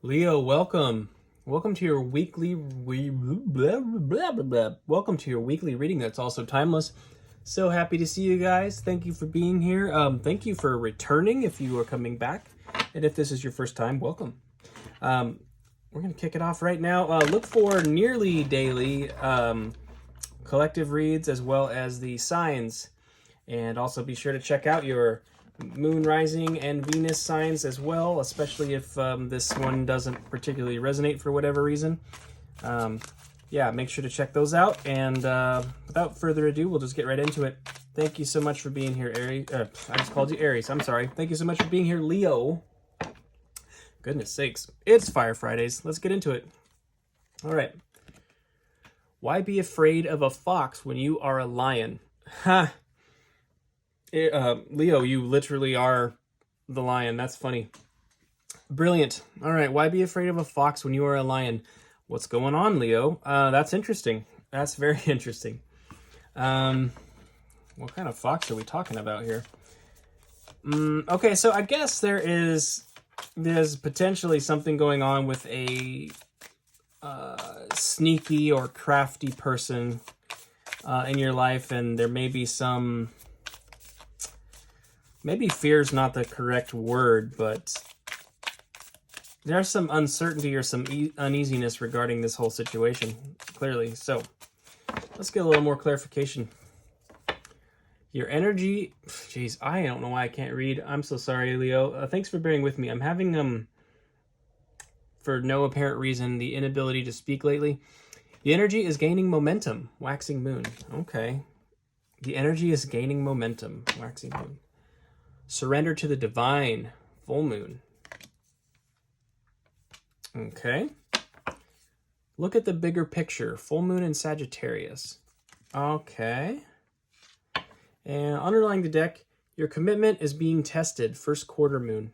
Leo, welcome. Welcome to your weekly welcome to your weekly reading that's also timeless. So happy to see you guys. Thank you for being here. Thank you for returning if you are coming back. And if this is your first time, welcome. We're going to kick it off right now. Look for nearly daily collective reads as well as the signs. And also be sure to check out your moon rising and Venus signs as well, especially if this one doesn't particularly resonate for whatever reason. Yeah, make sure to check those out. And without further ado, we'll just get right into it. Thank you so much for being here, Aries. I just called you Aries. I'm sorry. Thank you so much for being here, Leo. Goodness sakes. It's Fire Fridays. Let's get into it. All right. Why be afraid of a fox when you are a lion? Ha! Leo, you literally are the lion. That's funny. Brilliant. All right. Why be afraid of a fox when you are a lion? What's going on, Leo? That's interesting. That's very interesting. What kind of fox are we talking about here? Okay, so I guess there's potentially something going on with a sneaky or crafty person in your life, and there may be some... Maybe fear is not the correct word, but there's some uncertainty or some uneasiness regarding this whole situation, clearly. So let's get a little more clarification. Your energy... Jeez, I don't know why I can't read. I'm so sorry, Leo. Thanks for bearing with me. I'm having, for no apparent reason, the inability to speak lately. The energy is gaining momentum. Waxing moon. Okay. The energy is gaining momentum. Waxing moon. Surrender to the divine. Full moon. Okay. Look at the bigger picture. Full moon in Sagittarius. Okay. And underlying the deck, your commitment is being tested. First quarter moon.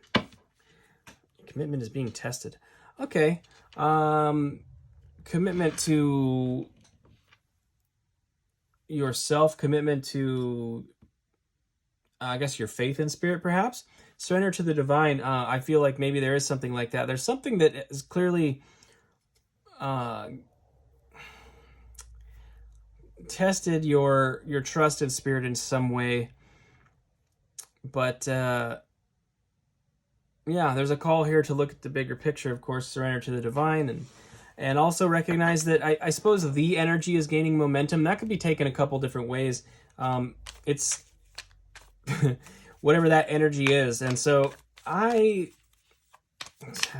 Commitment is being tested. Okay. Commitment to yourself. Commitment to... I guess your faith in spirit, perhaps. Surrender to the divine. I feel like maybe there is something like that. There's something that is clearly tested your trust in spirit in some way. But yeah, there's a call here to look at the bigger picture. Of course, surrender to the divine, and also recognize that I suppose the energy is gaining momentum. That could be taken a couple different ways. It's whatever that energy is. And so I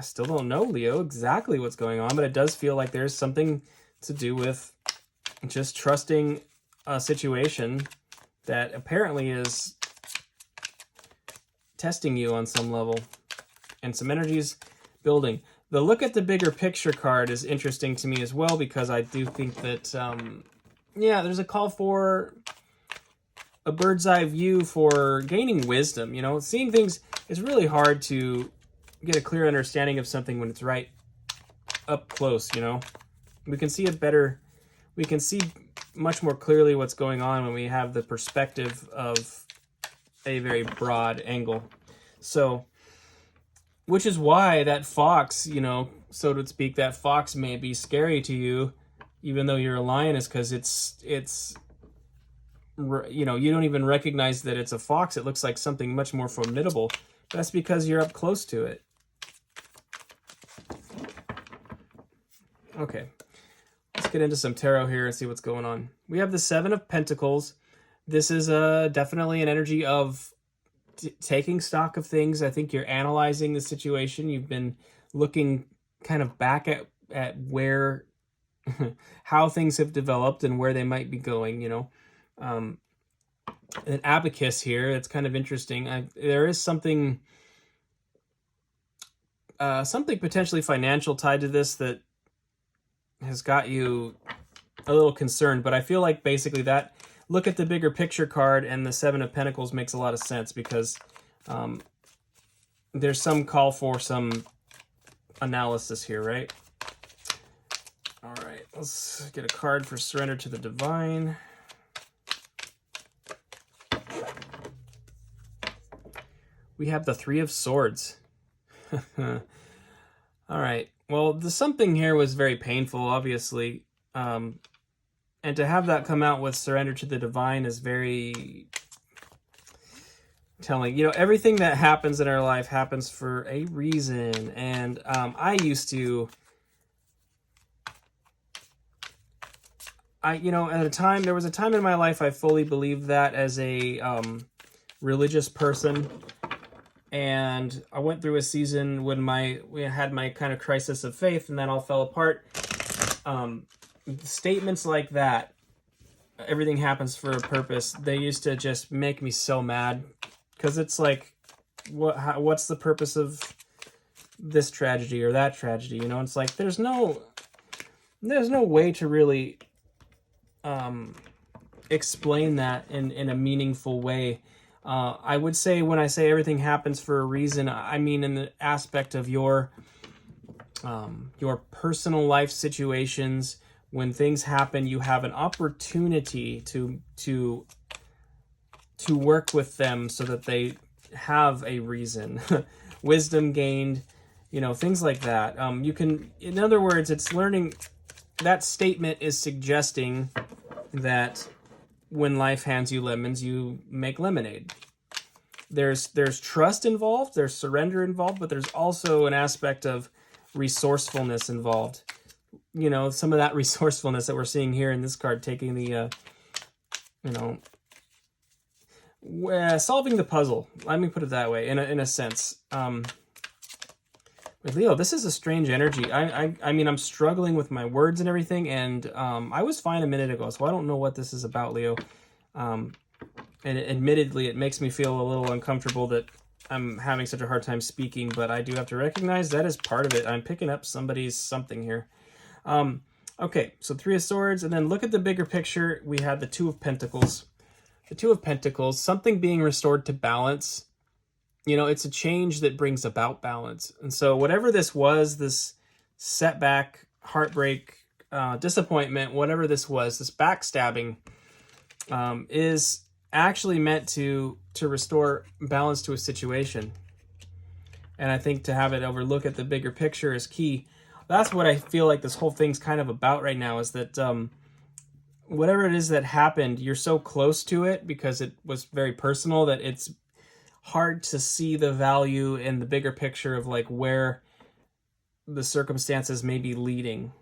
still don't know, Leo, exactly what's going on, but it does feel like there's something to do with just trusting a situation that apparently is testing you on some level, and some energies building. The look at the bigger picture card is interesting to me as well, because I do think that, yeah, there's a call for a bird's eye view for gaining wisdom. You know, seeing things, it's really hard to get a clear understanding of something when it's right up close, you know. We can see it better. We can see much more clearly what's going on when we have the perspective of a very broad angle. So, which is why that fox, you know, so to speak, that fox may be scary to you, even though you're a lion, is because it's you know, you don't even recognize that it's a fox. It looks like something much more formidable. That's because you're up close to it. Okay, let's get into some tarot here and see what's going on. We have the Seven of Pentacles. This is definitely an energy of taking stock of things. I think you're analyzing the situation. You've been looking kind of back at where, how things have developed and where they might be going, you know. An abacus here. It's kind of interesting. There is something potentially financial tied to this that has got you a little concerned, but I feel like basically that look at the bigger picture card and the Seven of Pentacles makes a lot of sense, because there's some call for some analysis here, right? All right, let's get a card for surrender to the divine. We have the Three of Swords. All right. Well, the something here was very painful, obviously. And to have that come out with surrender to the divine is very telling. Everything that happens in our life happens for a reason. And at a time, there was a time in my life I fully believed that as a religious person. And I went through a season when we had my kind of crisis of faith, and that all fell apart. Statements like that, everything happens for a purpose, they used to just make me so mad, because it's like, what's the purpose of this tragedy or that tragedy? It's like there's no way to really explain that in a meaningful way. I would say, when I say everything happens for a reason, I mean in the aspect of your personal life situations. When things happen, you have an opportunity to work with them so that they have a reason, wisdom gained, things like that. You can, in other words, it's learning. That statement is suggesting that when life hands you lemons, you make lemonade. There's trust involved, there's surrender involved, but there's also an aspect of resourcefulness involved. Some of that resourcefulness that we're seeing here in this card, taking the, solving the puzzle. Let me put it that way, in a sense. With Leo, this is a strange energy. I mean, I'm struggling with my words and everything, and I was fine a minute ago, so I don't know what this is about, Leo. And admittedly, it makes me feel a little uncomfortable that I'm having such a hard time speaking, but I do have to recognize that is part of it. I'm picking up somebody's something here. Okay, so 3 of Swords, and then look at the bigger picture. We had the 2 of Pentacles. The 2 of Pentacles, something being restored to balance. It's a change that brings about balance. And so whatever this was, this setback, heartbreak, disappointment, whatever this was, this backstabbing, is actually meant to restore balance to a situation. And I think to have it overlook at the bigger picture is key. That's what I feel like this whole thing's kind of about right now, is that whatever it is that happened, you're so close to it because it was very personal that it's hard to see the value in the bigger picture of like where the circumstances may be leading.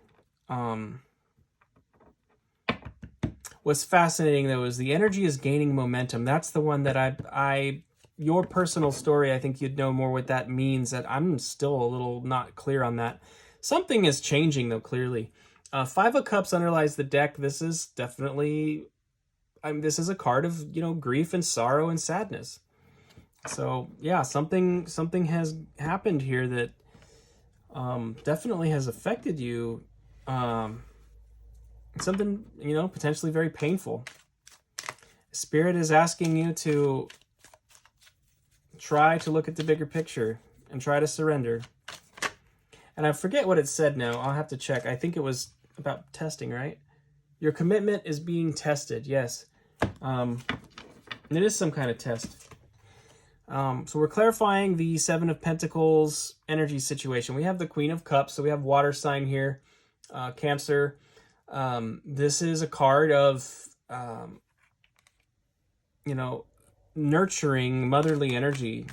What's fascinating though is the energy is gaining momentum. That's the one that your personal story, I think you'd know more what that means. That I'm still a little not clear on that. Something is changing though, clearly. 5 of Cups underlies the deck. This is definitely, this is a card of, grief and sorrow and sadness. So yeah, something has happened here that definitely has affected you. Something, potentially very painful. Spirit is asking you to try to look at the bigger picture and try to surrender. And I forget what it said now. I'll have to check. I think it was about testing, right? Your commitment is being tested. Yes. It is some kind of test. So we're clarifying the 7 of Pentacles energy situation. We have the Queen of Cups, so we have water sign here, Cancer. This is a card of, nurturing motherly energy.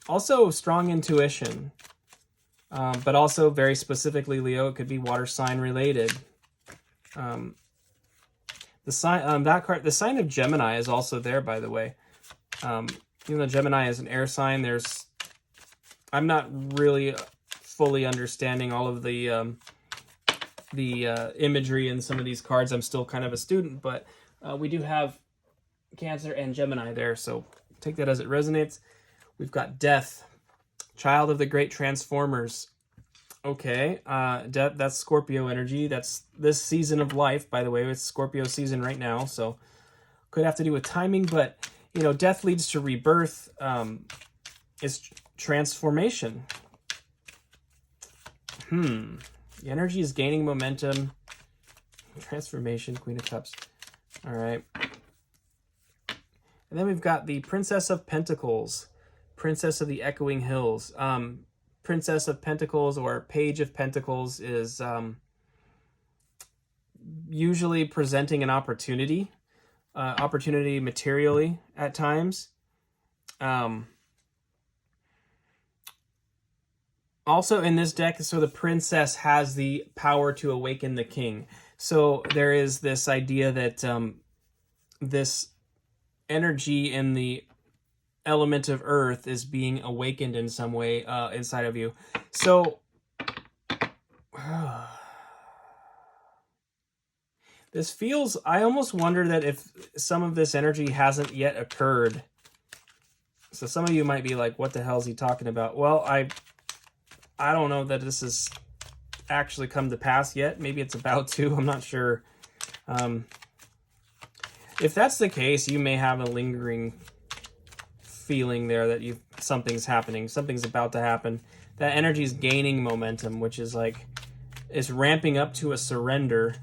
Also strong intuition, but also very specifically, Leo, it could be water sign related. The sign, that card, the sign of Gemini is also there, by the way. Even though Gemini is an air sign, I'm not really fully understanding all of the imagery in some of these cards. I'm still kind of a student, but we do have Cancer and Gemini there, so take that as it resonates. We've got Death, child of the great transformers. Okay, Death, that's Scorpio energy. That's this season of life, by the way. It's Scorpio season right now, so could have to do with timing, but death leads to rebirth. It's transformation. The energy is gaining momentum. Transformation, Queen of Cups. All right. And then we've got the Princess of Pentacles, Princess of the Echoing Hills. Princess of Pentacles or Page of Pentacles is usually presenting an opportunity materially at times. Also in this deck, so the princess has the power to awaken the king. So there is this idea that this energy in the element of earth is being awakened in some way inside of you. So this feels, I almost wonder that if some of this energy hasn't yet occurred. So some of you might be like, what the hell is he talking about? Well, I don't know that this has actually come to pass yet. Maybe it's about to. I'm not sure. If that's the case, you may have a lingering feeling there that something's happening. Something's about to happen. That energy is gaining momentum, which is like, it's ramping up to a surrender.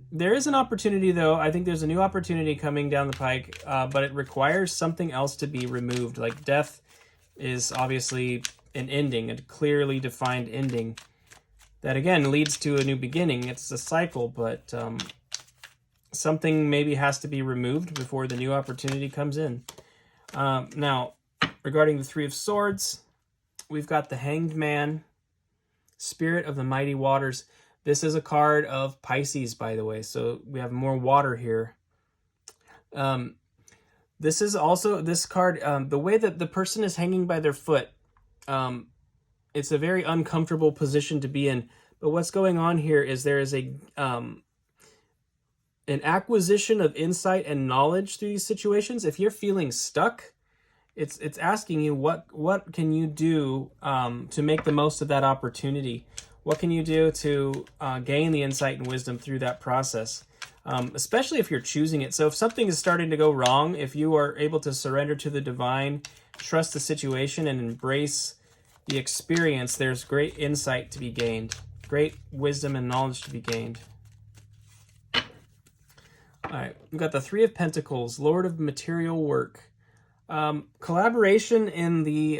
There is an opportunity, though. I think there's a new opportunity coming down the pike, but it requires something else to be removed. Like death is obviously an ending, a clearly defined ending that, again, leads to a new beginning. It's a cycle, but something maybe has to be removed before the new opportunity comes in. Now, regarding the Three of Swords, we've got the Hanged Man, Spirit of the Mighty Waters. This is a card of Pisces, by the way, so we have more water here. This is also, this card, the way that the person is hanging by their foot, it's a very uncomfortable position to be in. But what's going on here is there is an acquisition of insight and knowledge through these situations. If you're feeling stuck, it's asking you what can you do to make the most of that opportunity. What can you do to gain the insight and wisdom through that process? Especially if you're choosing it. So if something is starting to go wrong, if you are able to surrender to the divine, trust the situation, and embrace the experience, there's great insight to be gained, great wisdom and knowledge to be gained. All right, we've got the Three of Pentacles, Lord of Material Work. Collaboration in the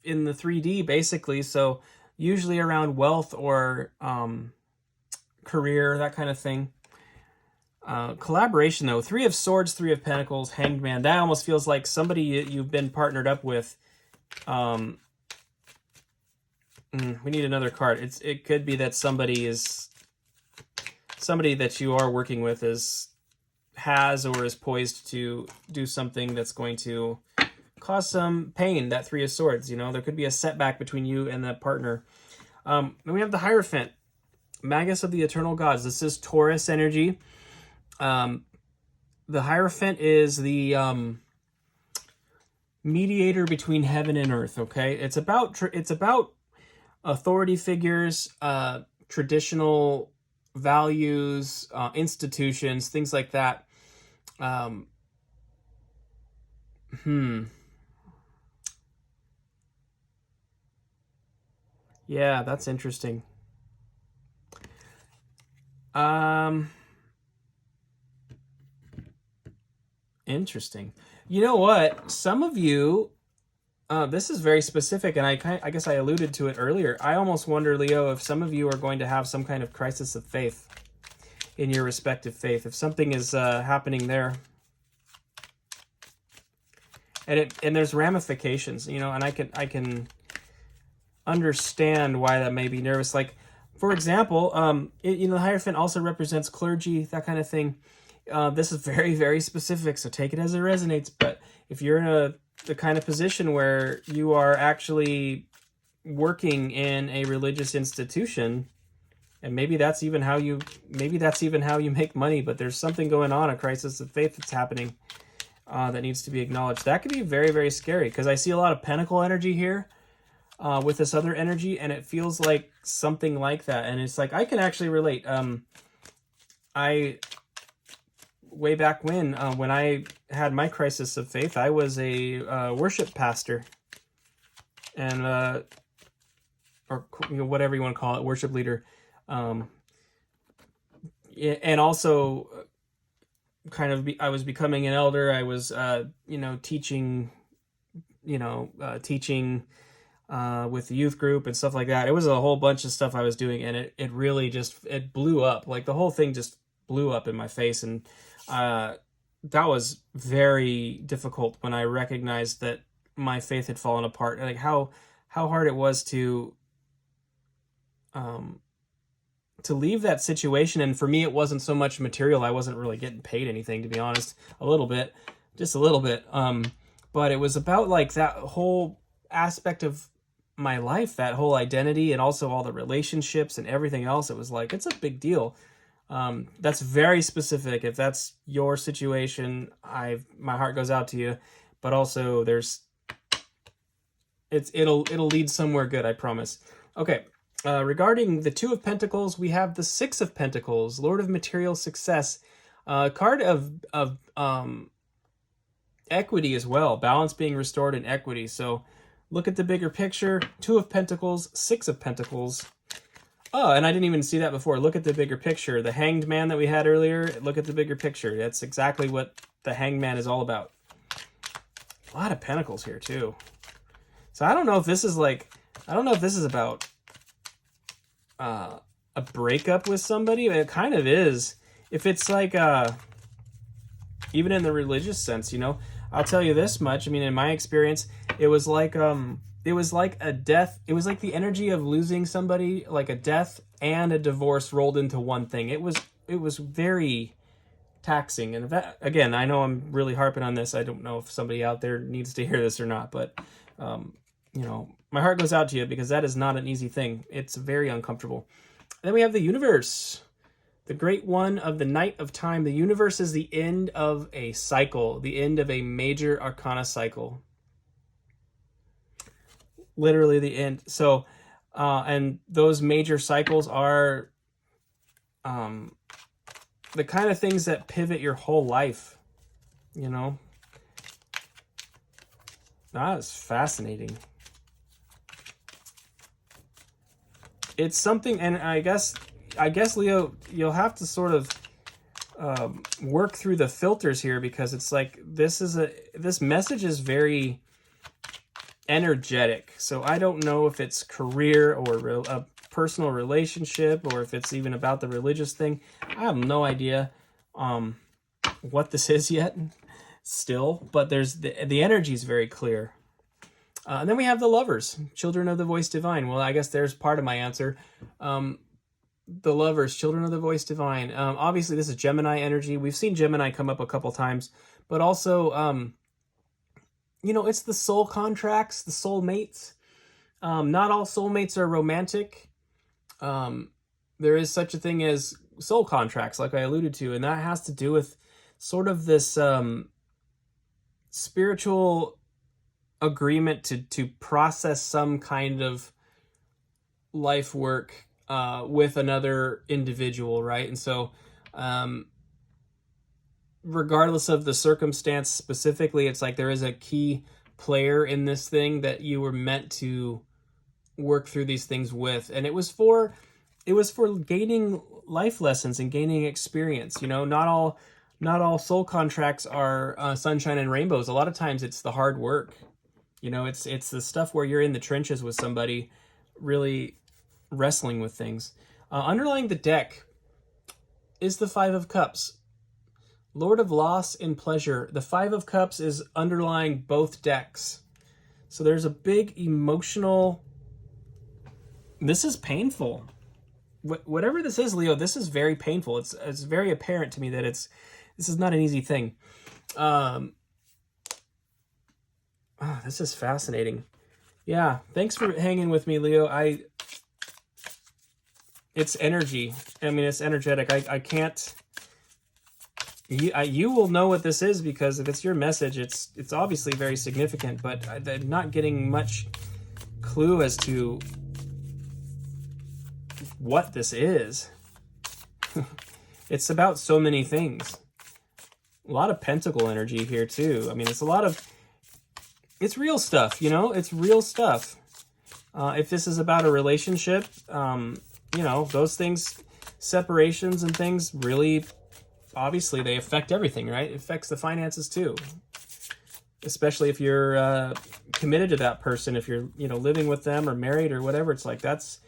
3D, basically. So usually around wealth or career, that kind of thing. Collaboration, though. Three of Swords, Three of Pentacles, Hanged Man. That almost feels like somebody you've been partnered up with. We need another card. It could be that somebody that you are working with has or is poised to do something that's going to cause some pain. That Three of Swords, there could be a setback between you and that partner. Then we have the Hierophant, Magus of the Eternal Gods. This is Taurus energy. The Hierophant is the mediator between heaven and earth. Okay, it's about authority figures, traditional values, institutions, things like that. Yeah, that's interesting. Interesting. You know what? Some of you, this is very specific, and I guess I alluded to it earlier. I almost wonder, Leo, if some of you are going to have some kind of crisis of faith in your respective faith. If something is happening there, and there's ramifications, and I can understand why that may be nervous. Like, for example, the Hierophant also represents clergy, that kind of thing. This is very, very specific, so take it as it resonates. But if you're in the kind of position where you are actually working in a religious institution, and maybe that's even how you make money, but there's something going on, a crisis of faith that's happening that needs to be acknowledged. That could be very, very scary, because I see a lot of pentacle energy here with this other energy, and it feels like something like that. And it's like, I can actually relate. Way back when I had my crisis of faith, I was a worship pastor, and or whatever you want to call it, worship leader, and also I was becoming an elder. I was teaching teaching with the youth group and stuff like that. It was a whole bunch of stuff I was doing, and it really just, it blew up. Like the whole thing just blew up in my face, and that was very difficult when I recognized that my faith had fallen apart. Like how hard it was to leave that situation. And for me, it wasn't so much material. I wasn't really getting paid anything, to be honest. A little bit, just a little bit. But it was about like that whole aspect of my life, that whole identity, and also all the relationships and everything else. It was like, it's a big deal. That's very specific. If that's your situation, my heart goes out to you. But also it'll lead somewhere good, I promise. Okay. Regarding the Two of Pentacles, we have the Six of Pentacles, Lord of Material Success, card of equity as well, balance being restored in equity. So look at the bigger picture, Two of Pentacles, Six of Pentacles. Oh, and I didn't even see that before. Look at the bigger picture. The Hanged Man that we had earlier, look at the bigger picture. That's exactly what the Hanged Man is all about. A lot of pentacles here too. So I don't know if this is about a breakup with somebody. It kind of is. If it's like even in the religious sense, I'll tell you this much. I mean, in my experience, it was like a death. It was like the energy of losing somebody, like a death and a divorce rolled into one thing. It was very taxing. And that, again, I know I'm really harping on this. I don't know if somebody out there needs to hear this or not, but my heart goes out to you, because that is not an easy thing. It's very uncomfortable. Then we have the Universe, the Great One of the Night of Time. The Universe is the end of a cycle, the end of a major arcana cycle. Literally the end. So, and those major cycles are the kind of things that pivot your whole life, That is fascinating. It's something, and I guess Leo, you'll have to sort of work through the filters here, because it's like this message is very energetic. So I don't know if it's career or a personal relationship, or if it's even about the religious thing. I have no idea what this is yet still, but there's the energy is very clear. And then we have the Lovers, Children of the Voice Divine. Well, I guess there's part of my answer. The Lovers, Children of the Voice Divine. Obviously, this is Gemini energy. We've seen Gemini come up a couple times, but also, it's the soul contracts, the soul mates. Not all soulmates are romantic. There is such a thing as soul contracts, like I alluded to, and that has to do with sort of this spiritual agreement to process some kind of life work with another individual, right? And so regardless of the circumstance specifically, it's like there is a key player in this thing that you were meant to work through these things with, and it was for gaining life lessons and gaining experience. Not all soul contracts are sunshine and rainbows. A lot of times it's the hard work. It's the stuff where you're in the trenches with somebody, really wrestling with things. Underlying the deck is the Five of Cups, Lord of Loss and Pleasure. The Five of Cups is underlying both decks. So there's a big emotional... This is painful. Whatever this is, Leo, this is very painful. It's very apparent to me that this is not an easy thing. This is fascinating. Yeah, thanks for hanging with me, Leo. It's energy. I mean, it's energetic. I can't... You will know what this is, because if it's your message, it's obviously very significant, but I'm not getting much clue as to what this is. It's about so many things. A lot of pentacle energy here too. I mean, it's real stuff, it's real stuff. If this is about a relationship, those things, separations and things, really, obviously they affect everything, right? It affects the finances too. especially if you're committed to that person, if you're, you know, living with them or married or whatever. It's like that's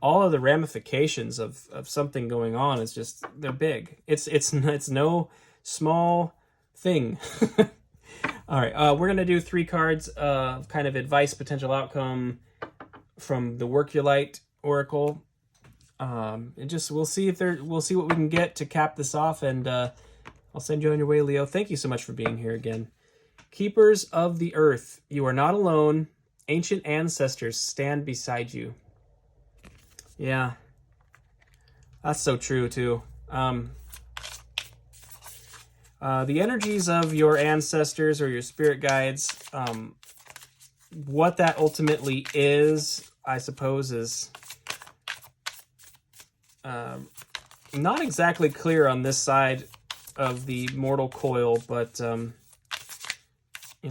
all of the ramifications of something going on is just, they're big. It's no small thing. All right, we're gonna do 3 cards of kind of advice, potential outcome from the Work Your Light Oracle. And just we'll see what we can get to cap this off, and I'll send you on your way, Leo. Thank you so much for being here again. Keepers of the earth, you are not alone. Ancient ancestors stand beside you. Yeah, that's so true too. The energies of your ancestors or your spirit guides, what that ultimately is, I suppose, is not exactly clear on this side of the mortal coil, but you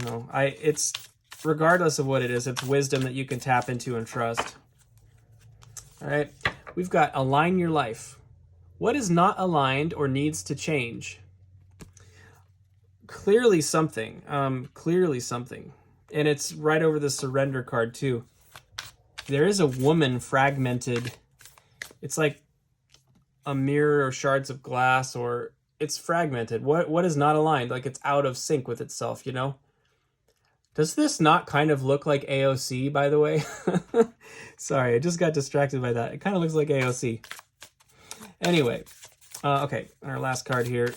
know, it's regardless of what it is, it's wisdom that you can tap into and trust. All right, we've got align your life. What is not aligned or needs to change? Clearly something, and it's right over the surrender card too. There is a woman fragmented. It's like a mirror or shards of glass, or it's fragmented. What is not aligned? Like it's out of sync with itself, you know? Does this not kind of look like AOC, by the way? Sorry, I just got distracted by that. It kind of looks like AOC. Anyway, okay, our last card here.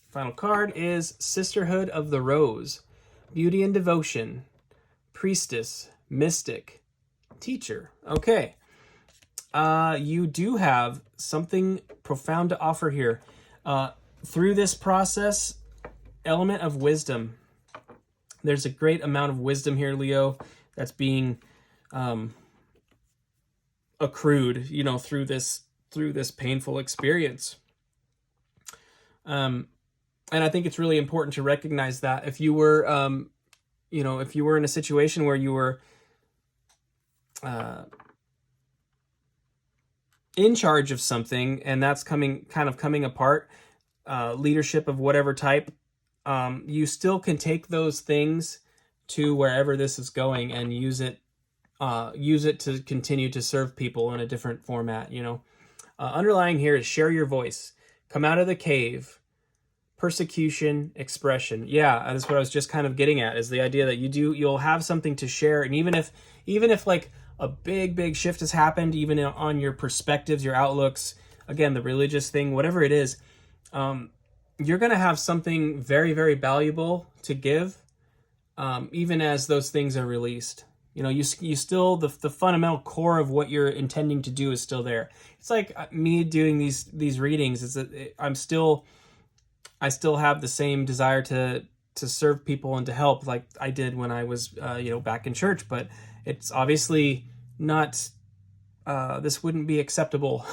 Final card is Sisterhood of the Rose. Beauty and devotion. Priestess. Mystic. Teacher. Okay. You do have something profound to offer here. Through this process, element of wisdom. There's a great amount of wisdom here, Leo, that's being accrued, you know, through this painful experience. And I think it's really important to recognize that if you were, you know, if you were in a situation where you were in charge of something and that's coming apart, leadership of whatever type, you still can take those things to wherever this is going and use it to continue to serve people in a different format, you know. Underlying here is share your voice. Come out of the cave. Persecution, expression. Yeah, that's what I was just kind of getting at, is the idea that you'll have something to share, and even if like a big shift has happened, even on your perspectives, your outlooks, again, the religious thing, whatever it is, you're going to have something very, very valuable to give, even as those things are released. You know, you still, the fundamental core of what you're intending to do is still there. It's like me doing these readings, is that I still have the same desire to serve people and to help like I did when I was, you know, back in church, but it's obviously not, this wouldn't be acceptable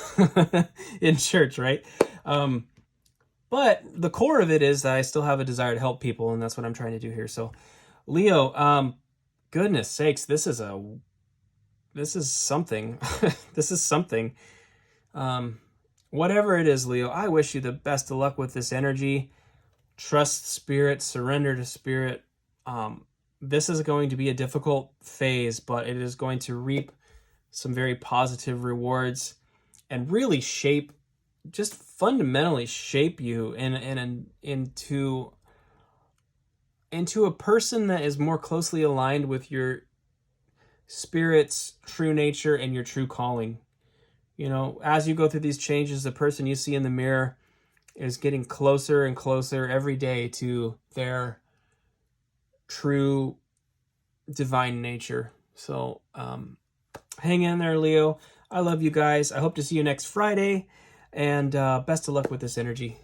in church, right? But the core of it is that I still have a desire to help people, and that's what I'm trying to do here. So Leo, goodness sakes, this is something. This is something. Whatever it is, Leo, I wish you the best of luck with this energy. Trust spirit, surrender to spirit. This is going to be a difficult phase, but it is going to reap some very positive rewards and really just fundamentally shape you into a person that is more closely aligned with your spirit's true nature and your true calling. You know, as you go through these changes, the person you see in the mirror is getting closer and closer every day to their true divine nature. So hang in there, Leo. I love you guys. I hope to see you next Friday, and best of luck with this energy.